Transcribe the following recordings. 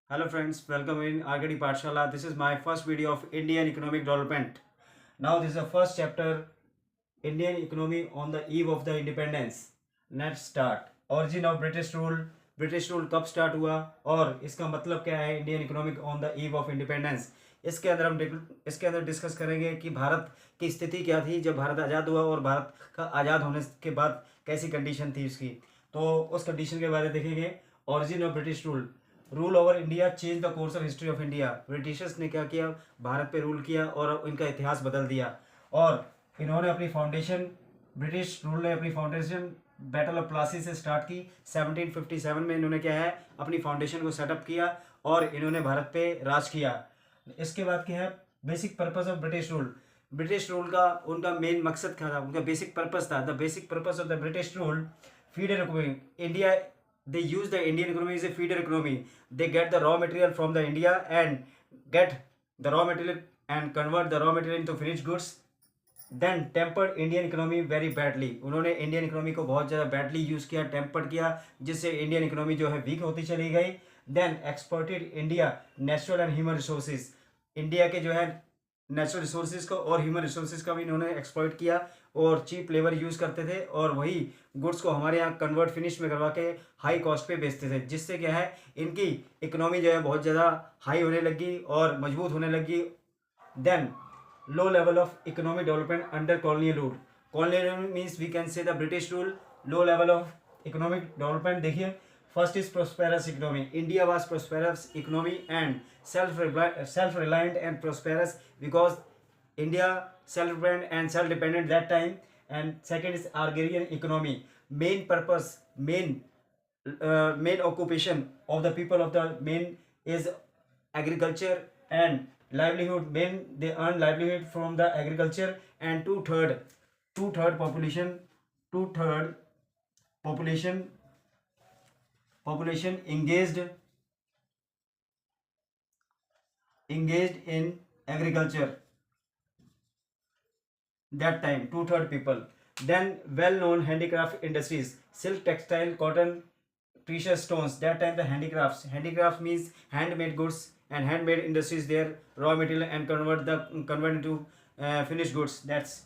Hello friends, welcome in Argadi Pathshala. This is my first video of Indian economic development. Now this is the first chapter, Indian economy on the eve of the independence. Let's start. Origin of British rule. British rule कब start हुआ और इसका मतलब क्या है Indian economic on the eve of independence. इसके अंदर discuss करेंगे कि भारत की स्थिति क्या थी जब भारत आज़ाद हुआ और भारत का आज़ाद होने के बाद कैसी कंडीशन थी उसकी, तो उस कंडीशन के बारे में देखेंगे। Origin of British rule over India change the course of history of India. Britishers ने क्या किया, भारत पे रूल किया और इनका इतिहास बदल दिया। और इन्होंने अपनी फाउंडेशन, ब्रिटिश रूल ने अपनी फाउंडेशन बैटल ऑफ प्लासी से स्टार्ट की। 1757 में इन्होंने क्या है अपनी फाउंडेशन को सेटअप किया और इन्होंने भारत पे राज किया। इसके बाद क्या है basic purpose of British rule का उनका मेन मकसद क्या था, उनका बेसिक पर्पस था। The basic purpose of the British rule feeder economy India. They use the Indian economy as a feeder economy. They get the raw material from the India and get the raw material and convert the raw material into finished goods. Then tempered Indian economy very badly. उन्होंने Indian economy को बहुत ज़्यादा badly use किया, tempered किया, जिससे Indian economy जो है week होती चली गई। Then exported India natural and human resources. India के जो है नेचुरल रिसोर्सेज को और ह्यूमन रिसोर्सेज का भी इन्होंने एक्सप्लॉइट किया और चीप लेबर यूज़ करते थे और वही गुड्स को हमारे यहाँ कन्वर्ट फिनिश में करवा के हाई कॉस्ट पे बेचते थे, जिससे क्या है इनकी इकोनॉमी जो है बहुत ज़्यादा हाई होने लगी और मजबूत होने लगी। Then low level of economic development under colonial rule. Colonial rule means we can say the British rule. Low level of economic development देखिए, first is prosperous economy. India was prosperous economy and self-reliant and prosperous because India self-reliant and self-dependent that time. And second is agrarian economy. Main purpose, main occupation of the people of the main is agriculture and livelihood. Main they earn livelihood from the agriculture. And two-third population engaged in agriculture that time, two-third people. Then well-known handicraft industries, silk, textile, cotton, precious stones. That time the handicrafts means handmade goods and handmade industries there, raw material and convert into finished goods. That's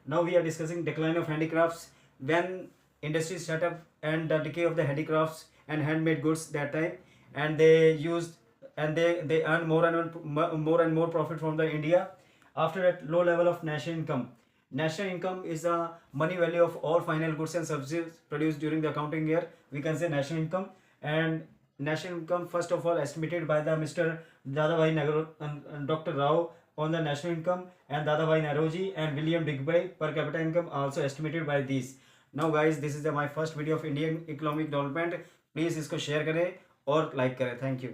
now we are discussing decline of handicrafts, when industries set up and the decay of the handicrafts and handmade goods that time, and they earn more and more profit from the India. After that, low level of national income is the money value of all final goods and services produced during the accounting year. We can say national income. And national income first of all estimated by the Mr. Dadabhai Dr. Rao on the national income, and Dadabhai Naroji and William Digby per capita income also estimated by these. Now guys, this is my first video of Indian economic development. Please इसको share करें और like करें। Thank you.